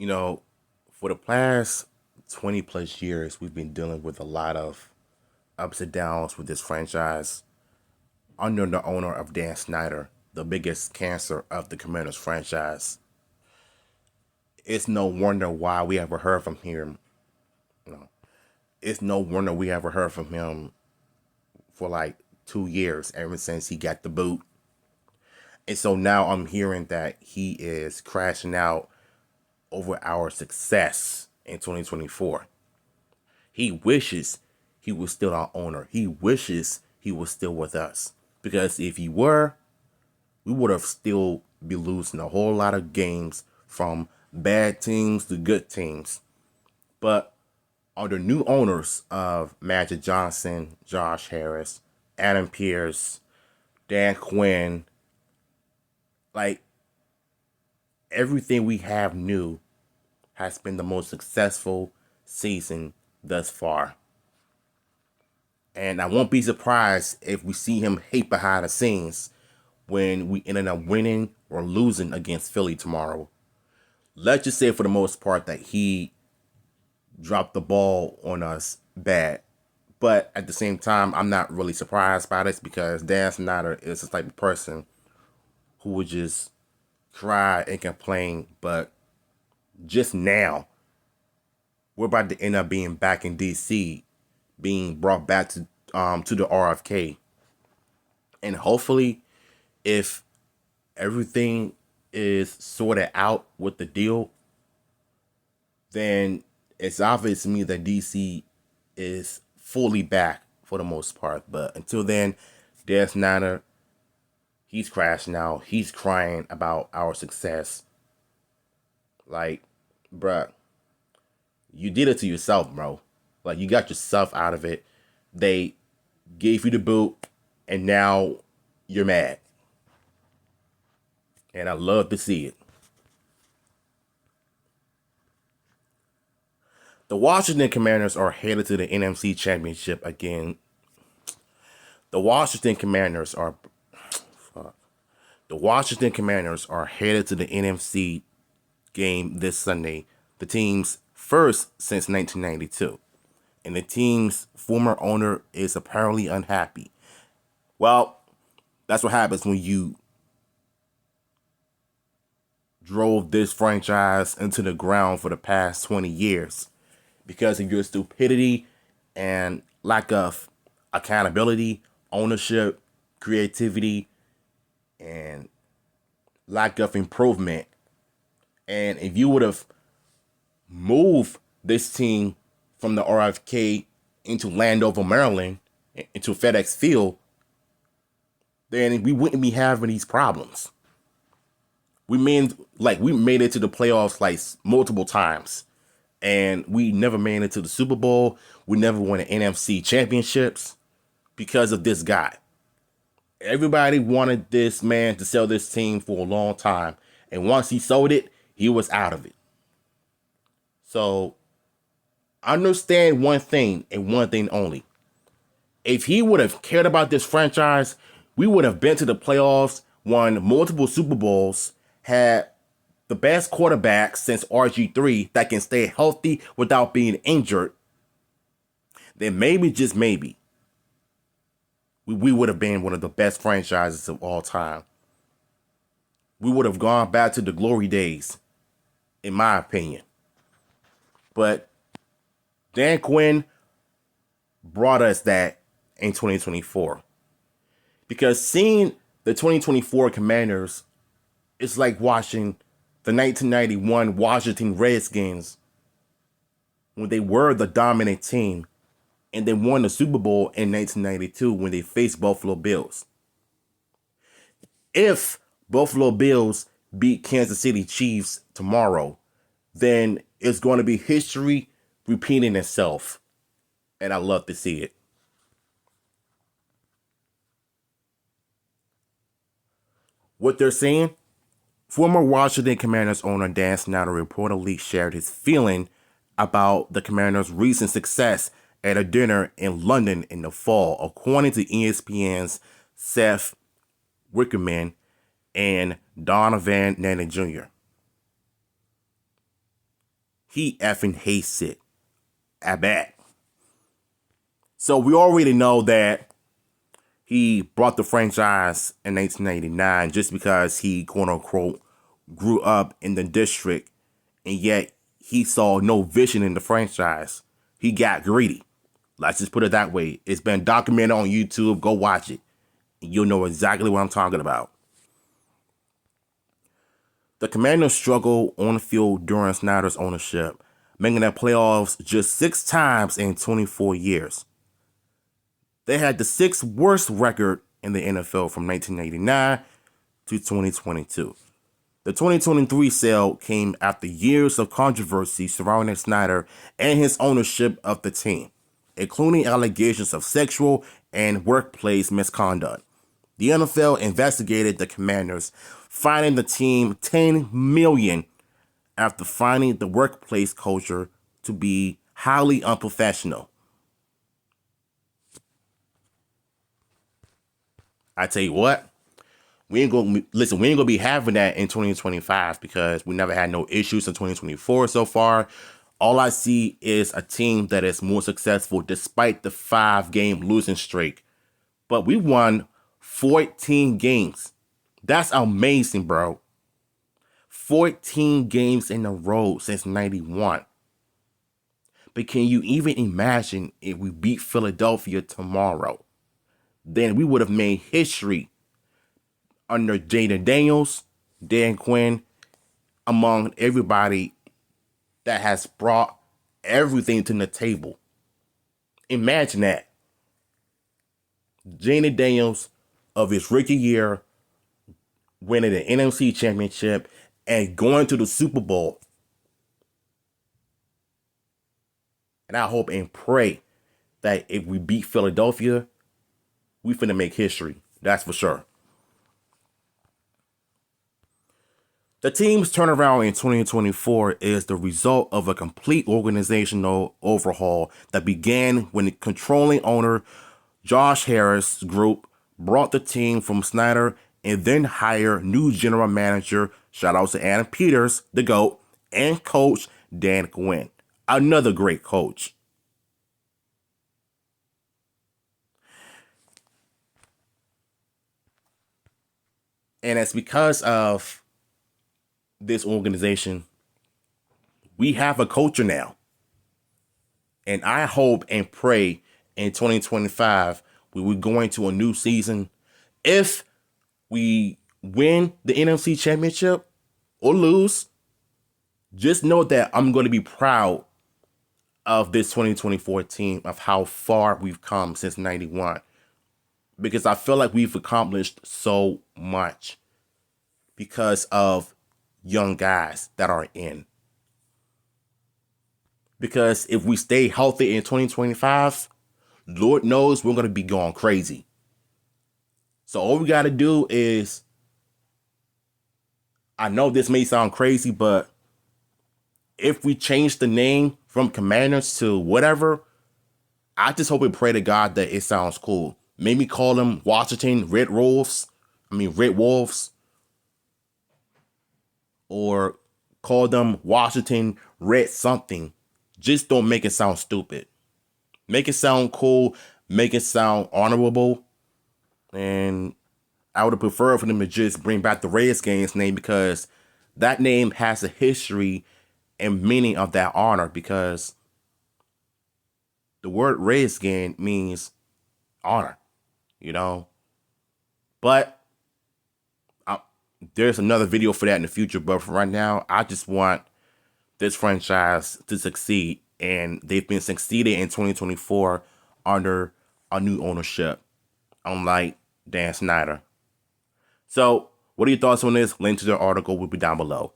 You know, for the past 20 plus years, we've been dealing with a lot of ups and downs with this franchise under the owner of Dan Snyder, the biggest cancer of the Commanders franchise. It's no wonder why we ever heard from him. You know, it's no wonder we ever heard from him for like 2 years, ever since he got the boot. And so now I'm hearing that he is crashing out over our success in 2024. He wishes he was still our owner. He wishes he was still with us. Because if he were, we would have still be losing a whole lot of games from bad teams to good teams. But under new owners of Magic Johnson, Josh Harris, Adam Pierce, Dan Quinn, like everything we have new has been the most successful season thus far. And I won't be surprised if we see him hate behind the scenes when we ended up winning or losing against Philly tomorrow. Let's just say for the most part that he dropped the ball on us bad. But at the same time, I'm not really surprised by this because Dan Snyder is the type of person who would just cry and complain. But just now, we're about to end up being back in DC, being brought back to the RFK, and hopefully, if everything is sorted out with the deal, then it's obvious to me that DC is fully back for the most part. But until then, Dan Snyder, he's crashing out. He's crying about our success. Like, bruh, you did it to yourself, bro. Like, you got yourself out of it. They gave you the boot, and now you're mad. And I love to see it. The Washington Commanders are headed to the NFC Championship again. The Washington Commanders are fuck. The Washington Commanders are headed to the NFC game this Sunday. The team's first since 1992. And the team's former owner is apparently unhappy. Well, that's what happens when you drove this franchise into the ground for the past 20 years because of your stupidity and lack of accountability, ownership, creativity, and lack of improvement. And if you would have moved this team from the RFK into Landover, Maryland, into FedEx Field, then we wouldn't be having these problems. We made it to the playoffs like multiple times, and we never made it to the Super Bowl. We never won the NFC championships because of this guy. Everybody wanted this man to sell this team for a long time, and once he sold it, he was out of it. So understand one thing and one thing only. If he would have cared about this franchise, we would have been to the playoffs, won multiple Super Bowls, had the best quarterback since RG3 that can stay healthy without being injured. Then maybe, just maybe, we would have been one of the best franchises of all time. We would have gone back to the glory days, in my opinion. But Dan Quinn brought us that in 2024. Because seeing the 2024 Commanders is like watching the 1991 Washington Redskins when they were the dominant team and they won the Super Bowl in 1992 when they faced Buffalo Bills. If Buffalo Bills beat Kansas City Chiefs tomorrow, then it's going to be history repeating itself. And I love to see it. What they're saying? Former Washington Commanders owner Dan Snyder reportedly shared his feeling about the Commanders' recent success at a dinner in London in the fall, according to ESPN's Seth Wickerman and Donovan Nanny Jr. He effing hates it. I bet. So we already know that he brought the franchise in 1989 just because he, quote unquote, grew up in the district, and yet he saw no vision in the franchise. He got greedy. Let's just put it that way. It's been documented on YouTube. Go watch it. And you'll know exactly what I'm talking about. The Commanders struggled on the field during Snyder's ownership, making the playoffs just 6 times in 24 years. They had the 6th worst record in the NFL from 1989 to 2022. The 2023 sale came after years of controversy surrounding Snyder and his ownership of the team, including allegations of sexual and workplace misconduct. The NFL investigated the Commanders, fining the team $10 million after finding the workplace culture to be highly unprofessional. I tell you what, we ain't gonna be having that in 2025 because we never had no issues in 2024 so far. All I see is a team that is more successful despite the 5-game losing streak. But we won 14 games. That's amazing, bro. 14 games in a row since 91. But can you even imagine if we beat Philadelphia tomorrow? Then we would have made history under Jaden Daniels, Dan Quinn, among everybody that has brought everything to the table. Imagine that. Jaden Daniels of his rookie year winning the NFC Championship and going to the Super Bowl. And I hope and pray that if we beat Philadelphia, we finna make history. That's for sure. The team's turnaround in 2024 is the result of a complete organizational overhaul that began when the controlling owner Josh Harris Group brought the team from Snyder and then hired new general manager, shout out to Adam Peters, the GOAT, and coach Dan Quinn, another great coach. And it's because of this organization, we have a culture now. And I hope and pray in 2025, we will go into a new season. If we win the NFC Championship or lose, just know that I'm going to be proud of this 2024 team, of how far we've come since 91. Because I feel like we've accomplished so much because of young guys that are in. Because if we stay healthy in 2025, Lord knows we're going to be going crazy. So all we got to do is, I know this may sound crazy, but if we change the name from Commanders to whatever, I just hope and pray to God that it sounds cool. Maybe call them Washington Red Wolves. Or call them Washington Red something. Just don't make it sound stupid. Make it sound cool. Make it sound honorable. And I would have preferred for them to just bring back the Redskins name, because that name has a history and meaning of that honor, because the word Redskin means honor, you know. But there's another video for that in the future. But for right now, I just want this franchise to succeed. And they've been succeeding in 2024 under a new ownership, unlike Dan Snyder. So, what are your thoughts on this? Link to the article will be down below.